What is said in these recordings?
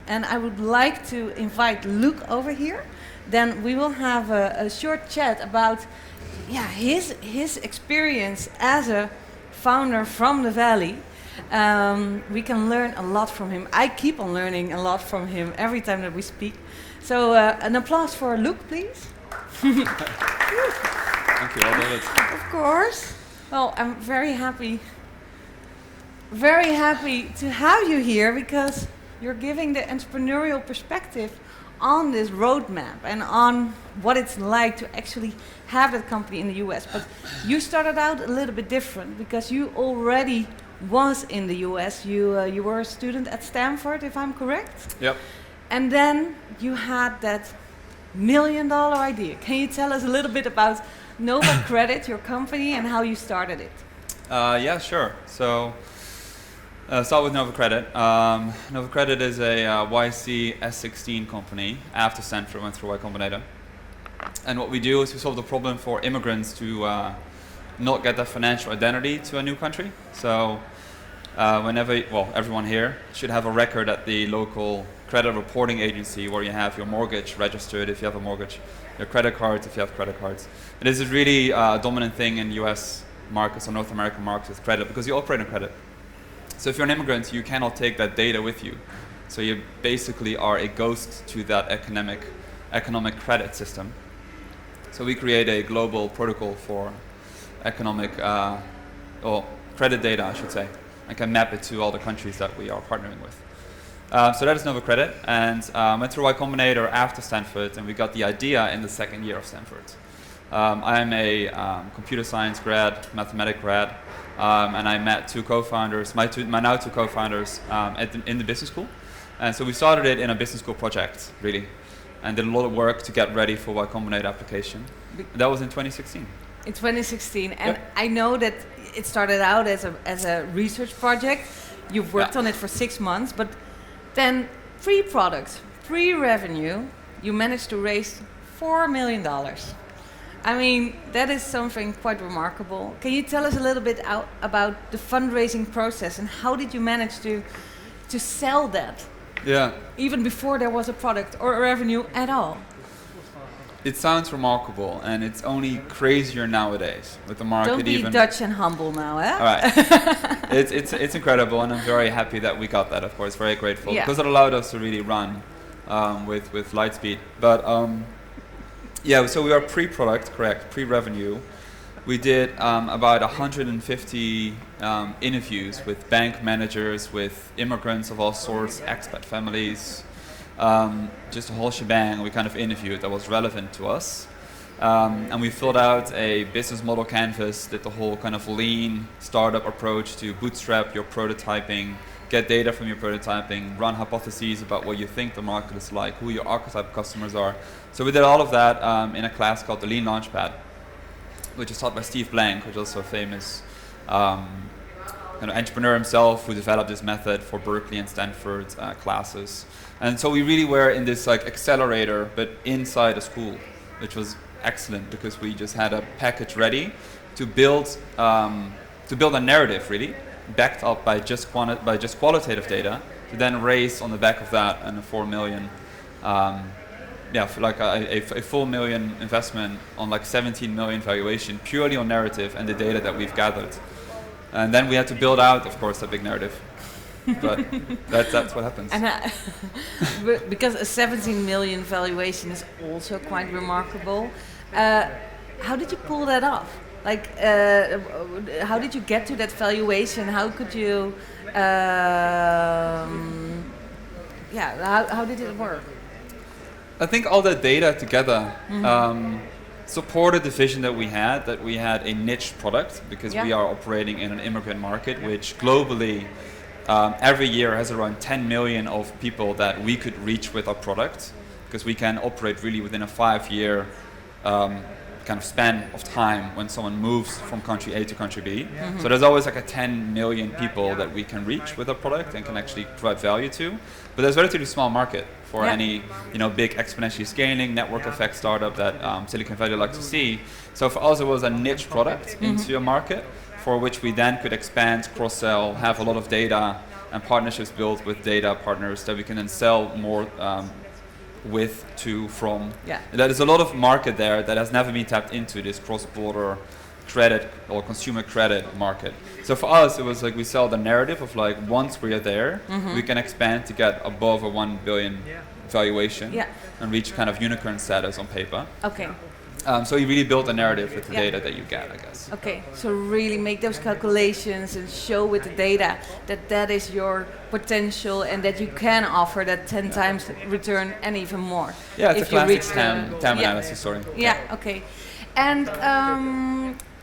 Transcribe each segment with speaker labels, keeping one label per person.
Speaker 1: and I would like to invite Loek over here. Then we will have a short chat about his experience as a founder from the Valley. We can learn a lot from him. I keep on learning a lot from him every time that we speak. So an applause for Loek, please.
Speaker 2: Thank you, I'll do it.
Speaker 1: Of course. Well, I'm very happy to have you here because you're giving the entrepreneurial perspective on this roadmap and on what it's like to actually have that company in the US. But you started out a little bit different because you already was in the US. You were a student at Stanford, if I'm correct?
Speaker 2: Yep.
Speaker 1: And then you had that $1 million idea. Can you tell us a little bit about Nova Credit, your company, and how you started it?
Speaker 2: Yeah, sure. So, start with Nova Credit. Nova Credit is a YC S16 company after Stanford went through Y Combinator. And what we do is we solve the problem for immigrants to not get their financial identity to a new country. So, everyone here should have a record at the local credit reporting agency where you have your mortgage registered if you have a mortgage, your credit cards if you have credit cards. And this is really a dominant thing in US markets or North American markets with credit because you operate on credit. So if you're an immigrant, you cannot take that data with you. So you basically are a ghost to that economic credit system. So we create a global protocol for economic, or credit data, I should say, and can map it to all the countries that we are partnering with. So that is Nova Credit, and went through Y Combinator after Stanford, and we got the idea in the second year of Stanford. I'm a computer science grad, mathematics grad, and I met two co-founders, my now two co-founders in the business school. And so we started it in a business school project, really, and did a lot of work to get ready for Y Combinator application. That was in 2016.
Speaker 1: In 2016, and
Speaker 2: Yep.
Speaker 1: I know that it started out as a research project. You've worked on it for 6 months, but then pre-product, pre-revenue, you managed to raise $4 million. I mean, that is something quite remarkable. Can you tell us a little bit about the fundraising process and how did you manage to sell that?
Speaker 2: Yeah.
Speaker 1: Even before there was a product or a revenue at all.
Speaker 2: It sounds remarkable, and it's only crazier nowadays with the market.
Speaker 1: Don't be
Speaker 2: even
Speaker 1: Dutch and humble now, eh?
Speaker 2: All right. It's incredible, and I'm very happy that we got that, of course, very grateful,
Speaker 1: Yeah.
Speaker 2: because it allowed us to really run with light speed. But yeah, so we are pre-product, correct, pre-revenue. We did about 150 interviews with bank managers, with immigrants of all sorts, expat families, just a whole shebang we kind of interviewed that was relevant to us. And we filled out a business model canvas, did the whole kind of lean startup approach to bootstrap your prototyping, get data from your prototyping, run hypotheses about what you think the market is like, who your archetype customers are. So we did all of that in a class called the Lean Launchpad, which is taught by Steve Blank, who's also a famous kind of entrepreneur himself who developed this method for Berkeley and Stanford classes. And so we really were in this like accelerator, but inside a school, which was excellent because we just had a package ready to build a narrative, really, backed up by just qualitative data, to then raise on the back of that and a 4 million, for like a full $1 million investment on like 17 million valuation, purely on narrative and the data that we've gathered. And then we had to build out, of course, a big narrative. But that's what happens.
Speaker 1: And because a 17 million valuation is also quite remarkable. How did you pull that off? Like, how did you get to that valuation? How could you? How did it work?
Speaker 2: I think all that data together supported the vision that we had a niche product, because we are operating in an immigrant market, which globally every year has around 10 million of people that we could reach with our product, because we can operate really within a 5-year kind of span of time when someone moves from country A to country B. So there's always like a 10 million people that we can reach with our product and can actually provide value to. But there's a relatively small market for any big exponentially scaling network effect startup that Silicon Valley likes to see. So for us it was a niche product into a market for which we then could expand, cross-sell, have a lot of data, and partnerships built with data partners that we can then sell more with, to, from.
Speaker 1: Yeah.
Speaker 2: There is a lot of market there that has never been tapped into, this cross-border credit or consumer credit market. So for us, it was like we sell the narrative of like, once we are there, we can expand to get above a 1 billion valuation and reach kind of unicorn status on paper.
Speaker 1: Okay.
Speaker 2: So you really build a narrative with the data that you get, I guess.
Speaker 1: Okay, so really make those calculations and show with the data that that is your potential and that you can offer that 10 times return and even more.
Speaker 2: Yeah, it's
Speaker 1: if
Speaker 2: a classic
Speaker 1: you reach
Speaker 2: TAM analysis, sorry.
Speaker 1: Yeah, okay. And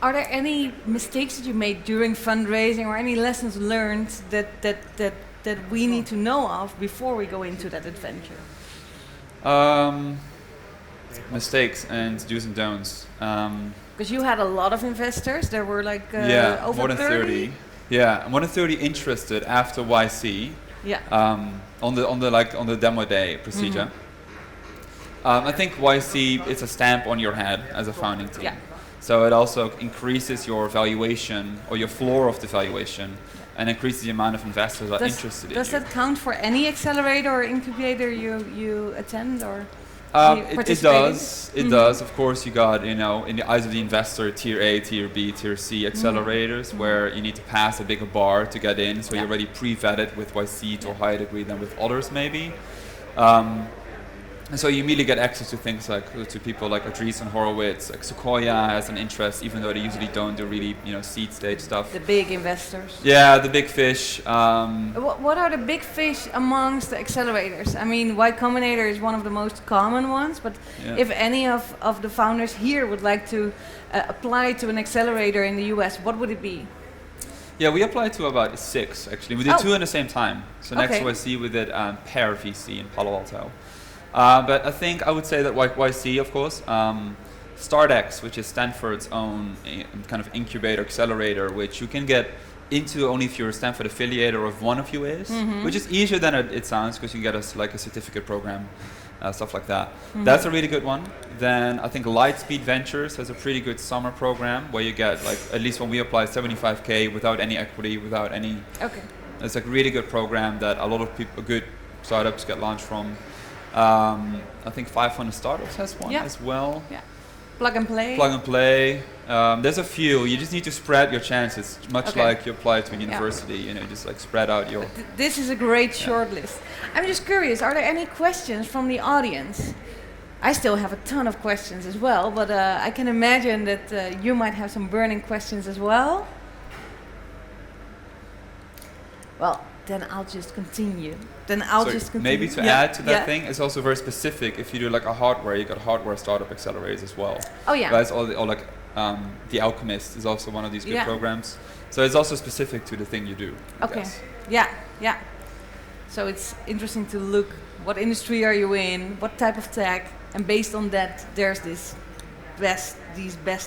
Speaker 1: are there any mistakes that you made during fundraising or any lessons learned that we need to know of before we go into that adventure?
Speaker 2: Mistakes and do's and don'ts.
Speaker 1: Because you had a lot of investors. There were like over
Speaker 2: more than 30. Yeah, more than 30 interested after YC.
Speaker 1: Yeah.
Speaker 2: On the demo day procedure. I think YC is a stamp on your head as a founding team.
Speaker 1: Yeah.
Speaker 2: So it also increases your valuation or your floor of the valuation, and increases the amount of investors that are interested in you.
Speaker 1: Does that count for any accelerator or incubator you attend or?
Speaker 2: It does. It does. Of course, you got, in the eyes of the investor, tier A, tier B, tier C accelerators where you need to pass a bigger bar to get in. So you're already pre-vetted with YC to a higher degree than with others, maybe. And so you immediately get access to things to people like Andreessen Horowitz, like Sequoia has an interest, even though they usually don't do really, seed stage stuff.
Speaker 1: The big investors.
Speaker 2: Yeah, the big fish.
Speaker 1: What are the big fish amongst the accelerators? I mean, Y Combinator is one of the most common ones, but if any of the founders here would like to apply to an accelerator in the US, what would it be?
Speaker 2: Yeah, we applied to about 6, actually. We did 2 at the same time. So next to YC, we did Pear VC in Palo Alto. But I would say that YC, of course, StartX, which is Stanford's own kind of incubator accelerator, which you can get into only if you're a Stanford affiliate or if one of you is, which is easier than it sounds because you get a certificate program, stuff like that. That's a really good one. Then I think Lightspeed Ventures has a pretty good summer program where you get, at least when we apply, 75K without any equity, without any.
Speaker 1: Okay.
Speaker 2: It's a really good program that a lot of people, good startups get launched from. I think 500 Startups has one as well. Yeah.
Speaker 1: Plug and play.
Speaker 2: Plug and play. There's a few. You just need to spread your chances, much like you apply to a university. Just spread out your.
Speaker 1: This is a great short list. I'm just curious. Are there any questions from the audience? I still have a ton of questions as well, but I can imagine that you might have some burning questions as well. Well, then I'll just continue.
Speaker 2: Maybe to add to that thing, it's also very specific. If you do a hardware, you got hardware startup accelerators as well.
Speaker 1: Oh yeah.
Speaker 2: Guys, The Alchemist is also one of these good programs. So it's also specific to the thing you do.
Speaker 1: Okay. Yeah. So it's interesting to look what industry are you in, what type of tech, and based on that, there's these best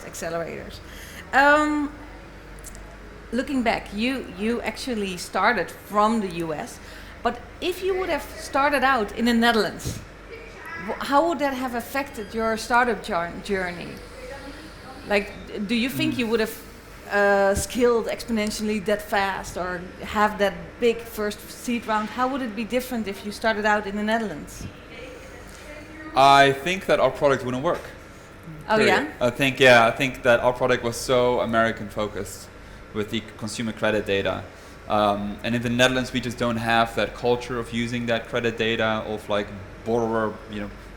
Speaker 1: accelerators. Looking back, you actually started from the US. But if you would have started out in the Netherlands, how would that have affected your startup journey? Do you think you would have scaled exponentially that fast or have that big first seed round? How would it be different if you started out in the Netherlands?
Speaker 2: I think that our product wouldn't work.
Speaker 1: Oh, yeah?
Speaker 2: I think that our product was so American focused with the consumer credit data. And in the Netherlands, we just don't have that culture of using that credit data of borrower,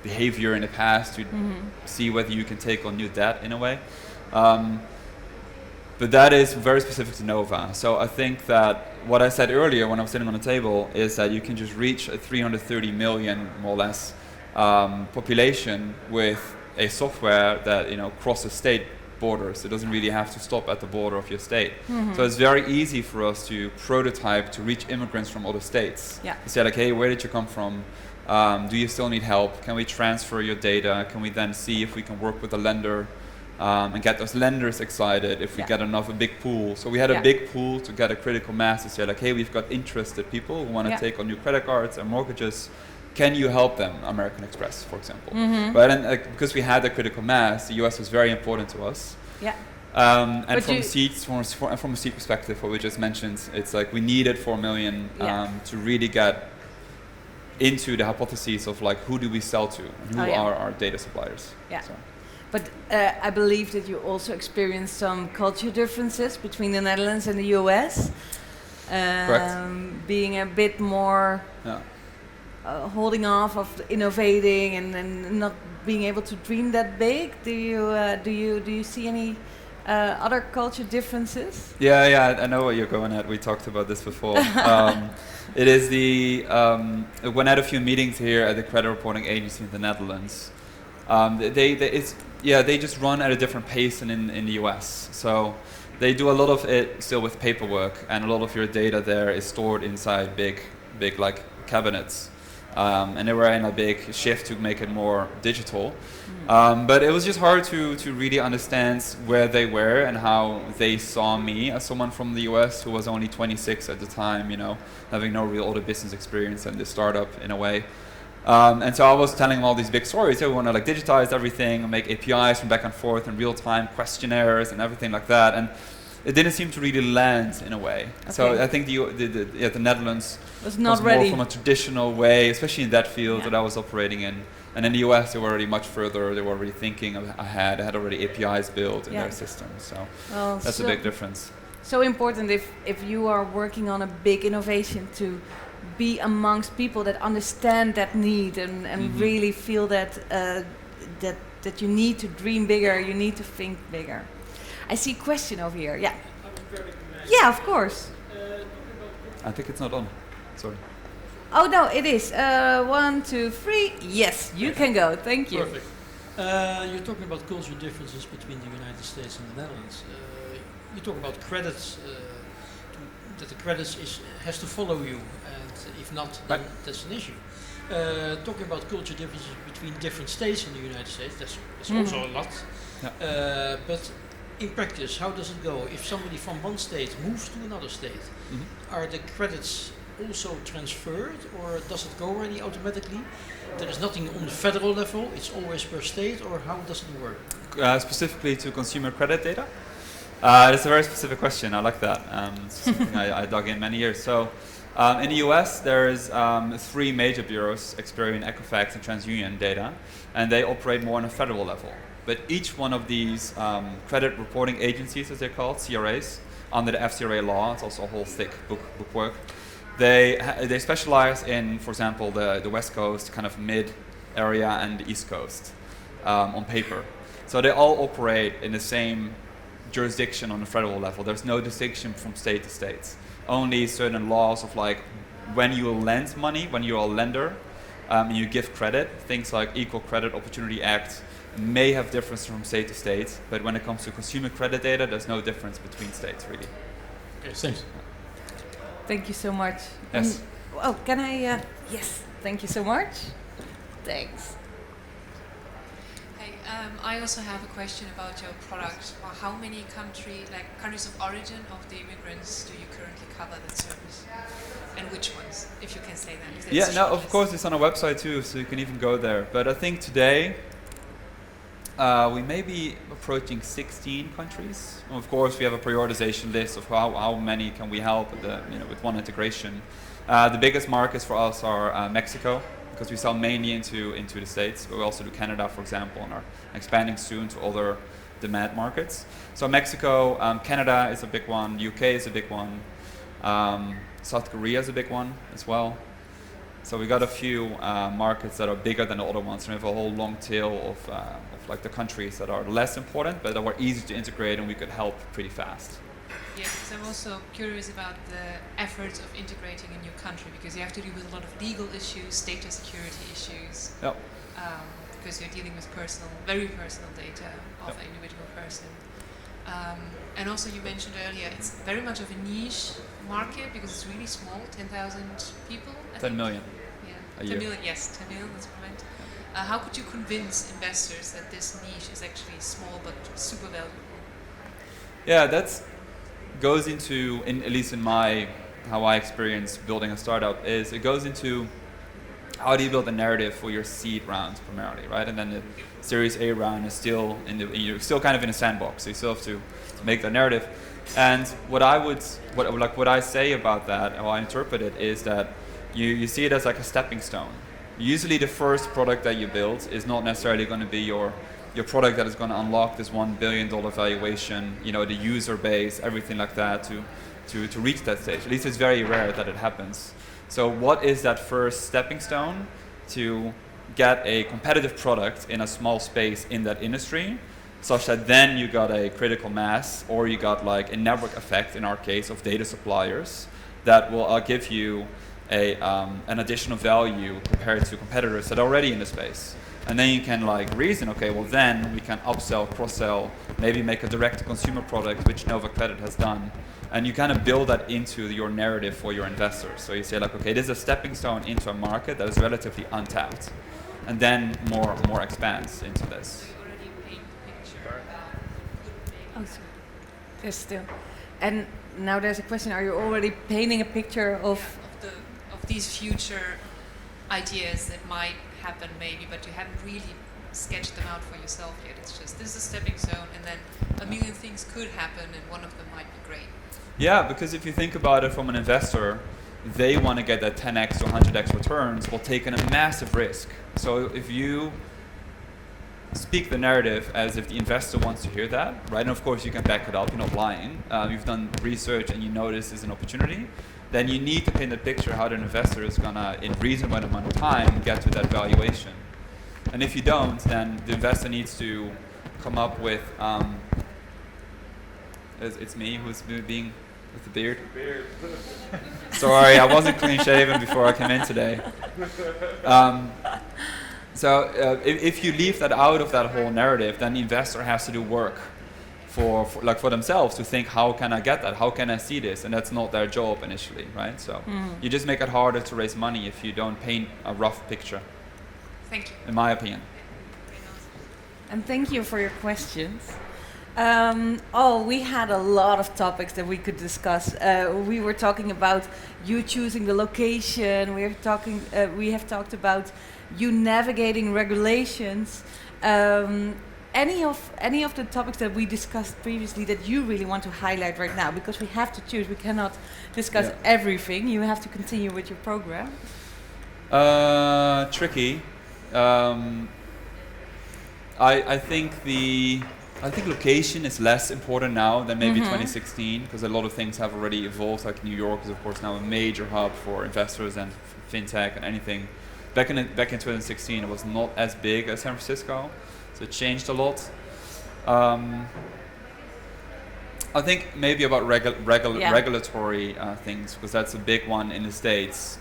Speaker 2: behavior in the past to see whether you can take on new debt in a way. But that is very specific to Nova. So I think that what I said earlier when I was sitting on the table is that you can just reach a 330 million, more or less, population with a software that crosses state borders. It doesn't really have to stop at the border of your state. So it's very easy for us to prototype to reach immigrants from other states. Yeah. To say hey, where did you come from? Do you still need help? Can we transfer your data? Can we then see if we can work with a lender and get those lenders excited if we get a big pool? So we had a big pool to get a critical mass to say hey, we've got interested people who want to take on new credit cards and mortgages. Can you help them? American Express, for example. But then, because we had the critical mass, the US was very important to us. Yeah. And from a seed perspective, what we just mentioned, it's like we needed 4 million to really get into the hypotheses of like who do we sell to, and who are our data suppliers.
Speaker 1: Yeah.
Speaker 2: So.
Speaker 1: But I believe that you also experienced some culture differences between the Netherlands and the US.
Speaker 2: Correct.
Speaker 1: Being a bit more holding off of innovating and not being able to dream that big. Do you see any other culture differences?
Speaker 2: Yeah, I know what you're going at. We talked about this before. It is when I had a few meetings here at the credit reporting agency in the Netherlands. They just run at a different pace than in the US. So they do a lot of it still with paperwork, and a lot of your data there is stored inside big like cabinets. And they were in a big shift to make it more digital. But it was just hard to really understand where they were and how they saw me as someone from the US who was only 26 at the time, having no real other business experience and this startup in a way. And so I was telling them all these big stories. We want to like digitize everything and make APIs from back and forth and real-time questionnaires and everything like that. And it didn't seem to really land in a way. Okay. So I think the Netherlands
Speaker 1: was not
Speaker 2: more
Speaker 1: ready
Speaker 2: from a traditional way, especially in that field that I was operating in. And in the US, they were already much further. They were already thinking ahead. They had already APIs built in their system. So that's a big difference.
Speaker 1: So important if you are working on a big innovation to be amongst people that understand that need and really feel that you need to dream bigger, you need to think bigger. I see a question over here. Yeah. Yeah, of course.
Speaker 2: I think it's not on. Sorry.
Speaker 1: Oh no, it is. 1, 2, 3. Yes, you can go. Thank you.
Speaker 3: Perfect. You're talking about cultural differences between the United States and the Netherlands. You talk about credits, that the credits has to follow you, and if not, then that's an issue. Talking about culture differences between different states in the United States, that's also a lot. Yeah. But in practice, how does it go? If somebody from one state moves to another state, are the credits also transferred, or does it go already automatically? There is nothing on the federal level, it's always per state, or how does it work?
Speaker 2: Specifically to consumer credit data? It's a very specific question, I like that. It's something I dug in many years. So in the US, there's 3 major bureaus, Experian, Equifax, and TransUnion data, and they operate more on a federal level. But each one of these credit reporting agencies, as they're called, CRAs, under the FCRA law, it's also a whole thick bookwork, they specialize in, for example, the West Coast, kind of mid area, and the East Coast on paper. So they all operate in the same jurisdiction on the federal level. There's no distinction from state to state. Only certain laws of like when you lend money, when you're a lender, you give credit, things like Equal Credit Opportunity Act may have difference from state to state, but when it comes to consumer credit data, there's no difference between states really.
Speaker 3: Okay, thanks.
Speaker 1: Thank you so much.
Speaker 2: Yes.
Speaker 1: Can I? Yes. Thank you so much. Thanks.
Speaker 4: Hey, I also have a question about your product. Well, how many countries of origin of the immigrants do you currently cover that service? And which ones, if you can say that?
Speaker 2: Yeah, no, of course it's on our website too, so you can even go there. But I think today we may be approaching 16 countries. Of course, we have a prioritization list of how many can we help with one integration. The biggest markets for us are Mexico, because we sell mainly into the States, but we also do Canada, for example, and are expanding soon to other demand markets. So Mexico, Canada is a big one, UK is a big one, South Korea is a big one as well. So we got a few markets that are bigger than the other ones, and we have a whole long tail of like the countries that are less important, but that were easy to integrate and we could help pretty fast.
Speaker 4: Yeah, because I'm also curious about the efforts of integrating a new country, because you have to deal with a lot of legal issues, data security issues.
Speaker 2: Yep.
Speaker 4: Because you're dealing with very personal data of an individual person. And also you mentioned earlier, it's very much of a niche market because it's really small, 10,000 people.
Speaker 2: 10 million.
Speaker 4: Yeah,
Speaker 2: a
Speaker 4: 10
Speaker 2: year.
Speaker 4: million, yes, 10 million, that's what I meant. How could you convince investors that this niche is actually small but super valuable?
Speaker 2: Yeah, that goes into, at least in how I experience building a startup, is it goes into how do you build a narrative for your seed round primarily, right? And then the Series A round is still you're still kind of in a sandbox. So you still have to make the narrative. And what I say about that, how I interpret it, is that you see it as like a stepping stone. Usually the first product that you build is not necessarily going to be your product that is going to unlock this $1 billion valuation, the user base, everything like that to reach that stage. At least it's very rare that it happens. So what is that first stepping stone to get a competitive product in a small space in that industry, such that then you got a critical mass, or you got like a network effect in our case of data suppliers that will give you an additional value compared to competitors that are already in the space. And then you can like reason, okay, well then we can upsell, cross-sell, maybe make a direct-to-consumer product, which Nova Credit has done. And you kind of build that into your narrative for your investors. So you say like, okay, this is a stepping stone into a market that is relatively untapped. And then more expands into this.
Speaker 4: So you already paint the picture about who would make
Speaker 1: There's still. And now there's a question, are you already painting a picture of
Speaker 4: these future ideas that might happen maybe, but you haven't really sketched them out for yourself yet? It's just, this is a stepping stone, and then a million things could happen, and one of them might be great.
Speaker 2: Yeah, because if you think about it from an investor, they want to get that 10x to 100x returns while taking a massive risk. So if you speak the narrative as if the investor wants to hear that, right? And of course you can back it up, you're not lying. You've done research and you know this is an opportunity. Then you need to paint a picture how the investor is going to, in reasonable amount of time, get to that valuation. And if you don't, then the investor needs to come up with, it's me who's being with the beard. Sorry, I wasn't clean shaven before I came in today. So if you leave that out of that whole narrative, then the investor has to do work for themselves to think, how can I get that? How can I see this? And that's not their job initially, right? So you just make it harder to raise money if you don't paint a rough picture.
Speaker 4: Thank you.
Speaker 2: In my opinion.
Speaker 1: And thank you for your questions. We had a lot of topics that we could discuss. We were talking about you choosing the location. We have talked about you navigating regulations. Any of the topics that we discussed previously that you really want to highlight right now? Because we have to choose. We cannot discuss everything. You have to continue with your program.
Speaker 2: Tricky. I think location is less important now than maybe 2016, because a lot of things have already evolved. Like New York is of course now a major hub for investors and fintech and anything. Back in 2016, it was not as big as San Francisco, so it changed a lot. I think maybe about regulatory things, because that's a big one in the States.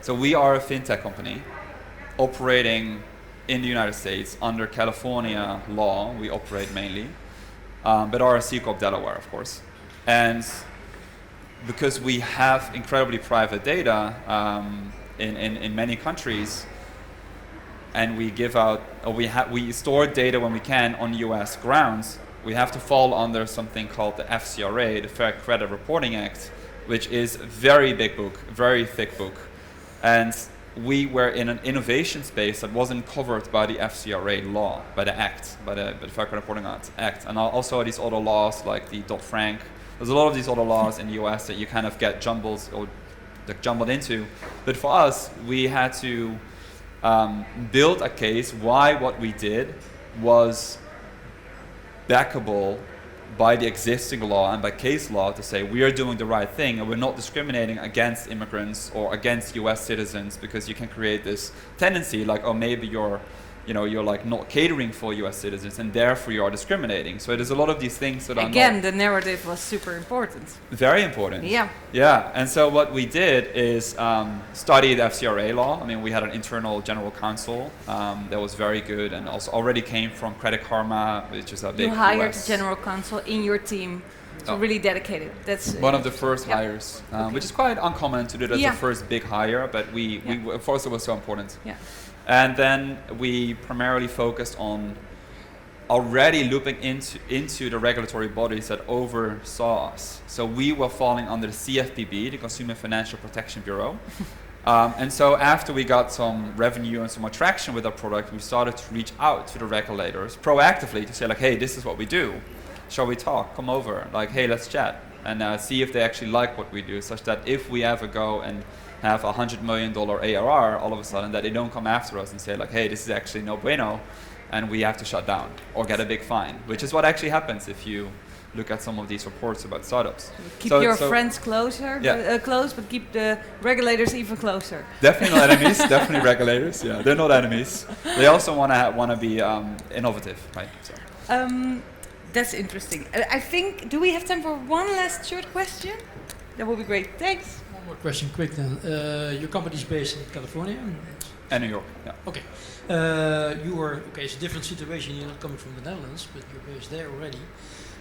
Speaker 2: So we are a fintech company operating in the United States under California law. We operate mainly, but are a C Corp Delaware, of course. And because we have incredibly private data in many countries, and we give out, or we store data when we can on US grounds, we have to fall under something called the FCRA, the Fair Credit Reporting Act, which is a very big book, very thick book. And we were in an innovation space that wasn't covered by the FCRA law, by the Act, by the Fair Credit Reporting Act. And also these other laws like the Dodd-Frank. There's a lot of these other laws in the US that you kind of get jumbled into. But for us, we had to build a case why what we did was backable by the existing law and by case law, to say we are doing the right thing and we're not discriminating against immigrants or against US citizens, because you can create this tendency like, oh, maybe you're like not catering for US citizens and therefore you are discriminating. So there's a lot of these things that
Speaker 1: Again, the narrative was super important.
Speaker 2: Very important.
Speaker 1: Yeah.
Speaker 2: Yeah, and so what we did is study the FCRA law. I mean, we had an internal general counsel that was very good and also already came from Credit Karma, which is a big
Speaker 1: You hired
Speaker 2: US
Speaker 1: a general counsel in your team to really dedicate it. That's
Speaker 2: one of the first hires, which is quite uncommon to do that as the first big hire, but we of course it was so important.
Speaker 1: Yeah.
Speaker 2: And then we primarily focused on already looping into the regulatory bodies that oversaw us. So we were falling under the CFPB, the Consumer Financial Protection Bureau, And so after we got some revenue and some more traction with our product, we started to reach out to the regulators proactively to say like, hey, this is what we do. Shall we talk? Come over. Like, hey, let's chat. And see if they actually like what we do, such that if we ever go and have $100 million ARR, all of a sudden that they don't come after us and say like, hey, this is actually no bueno, and we have to shut down or get a big fine, which is what actually happens if you look at some of these reports about startups.
Speaker 1: Keep your friends closer, close, but keep the regulators even closer.
Speaker 2: Definitely not enemies. Definitely regulators. Yeah, they're not enemies. They also want to be innovative, right? So.
Speaker 1: That's interesting. I think. Do we have time for one last short question? That would be great. Thanks.
Speaker 3: One more question, quick then. Your company is based in California
Speaker 2: and New York. Yeah.
Speaker 3: Okay. It's a different situation. You're not coming from the Netherlands, but you're based there already.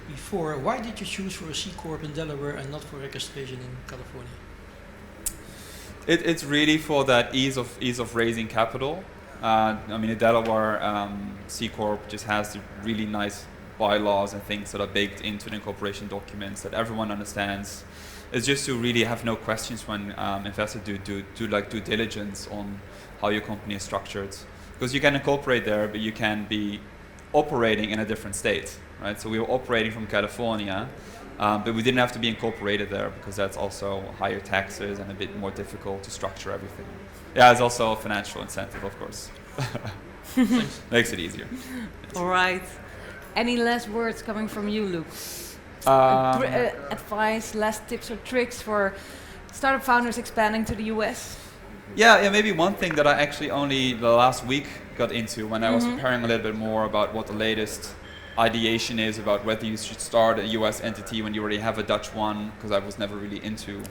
Speaker 3: Before, why did you choose for a C Corp in Delaware and not for registration in California?
Speaker 2: It's really for that ease of raising capital. I mean, the Delaware C Corp just has the really nice bylaws and things that are baked into the incorporation documents that everyone understands. It's just to really have no questions when investors do due diligence on how your company is structured. Because you can incorporate there, but you can be operating in a different state, right? So we were operating from California, but we didn't have to be incorporated there because that's also higher taxes and a bit more difficult to structure everything. Yeah, it's also a financial incentive, of course. Makes it easier.
Speaker 1: All right. Any last words coming from you, Luke? Advice, last tips or tricks for startup founders expanding to the US?
Speaker 2: Yeah, maybe one thing that I actually only the last week got into when I was preparing a little bit more about what the latest ideation is about whether you should start a US entity when you already have a Dutch one, because I was never really into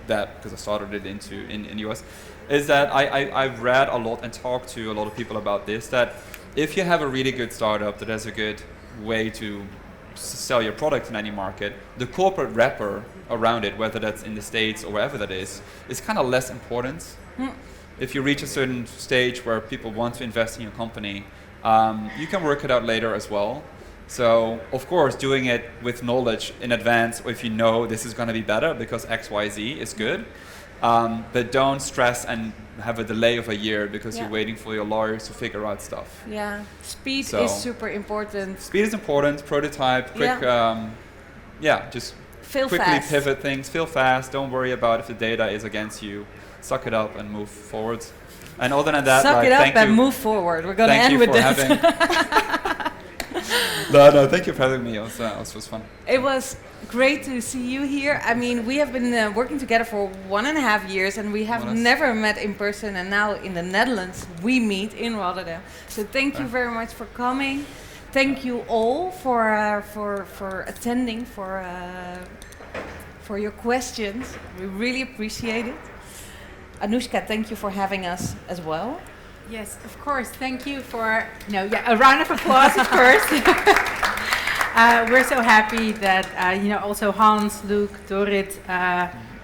Speaker 2: that because I started it in US, is that I've read a lot and talked to a lot of people about this, that if you have a really good startup that has a good way to sell your product in any market, the corporate wrapper around it, whether that's in the States or wherever that is kind of less important. If you reach a certain stage where people want to invest in your company, you can work it out later as well. So, of course, doing it with knowledge in advance, or if you know this is going to be better because X, Y, Z is good. But don't stress and have a delay of a year because you're waiting for your lawyers to figure out stuff.
Speaker 1: Yeah, speed is super important.
Speaker 2: Speed is important. Prototype, quick, just
Speaker 1: fail
Speaker 2: quickly
Speaker 1: fast.
Speaker 2: Pivot things. Fail fast. Don't worry about if the data is against you. Suck it up and move forward. And other than that,
Speaker 1: suck it up and move forward. We're going to end with that.
Speaker 2: No, thank you for having me. It was fun.
Speaker 1: It was great to see you here. I mean, we have been working together for 1.5 years and we have never met in person, and now in the Netherlands we meet in Rotterdam. So thank you very much for coming. Thank you all for attending, for your questions. We really appreciate it. Anushka, thank you for having us as well.
Speaker 5: Yes, of course. Thank you for a round of applause, of course. We're so happy that also Hans, Luke, Dorit,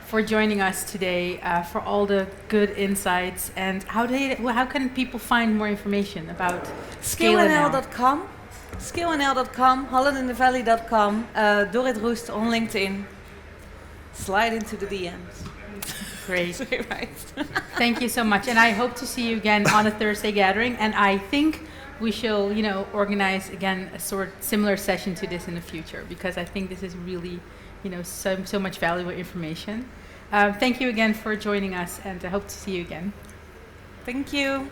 Speaker 5: for joining us today, for all the good insights. And how can people find more information about
Speaker 1: ScaleNL.com, ScaleNL.com, HollandInTheValley.com, Dorit Roest on LinkedIn. Slide into the DMs.
Speaker 5: Great.
Speaker 1: Right.
Speaker 5: Thank you so much. And I hope to see you again on a Thursday gathering. And I think we shall, organize again a similar session to this in the future, because I think this is really, so much valuable information. Thank you again for joining us, and I hope to see you again.
Speaker 1: Thank you.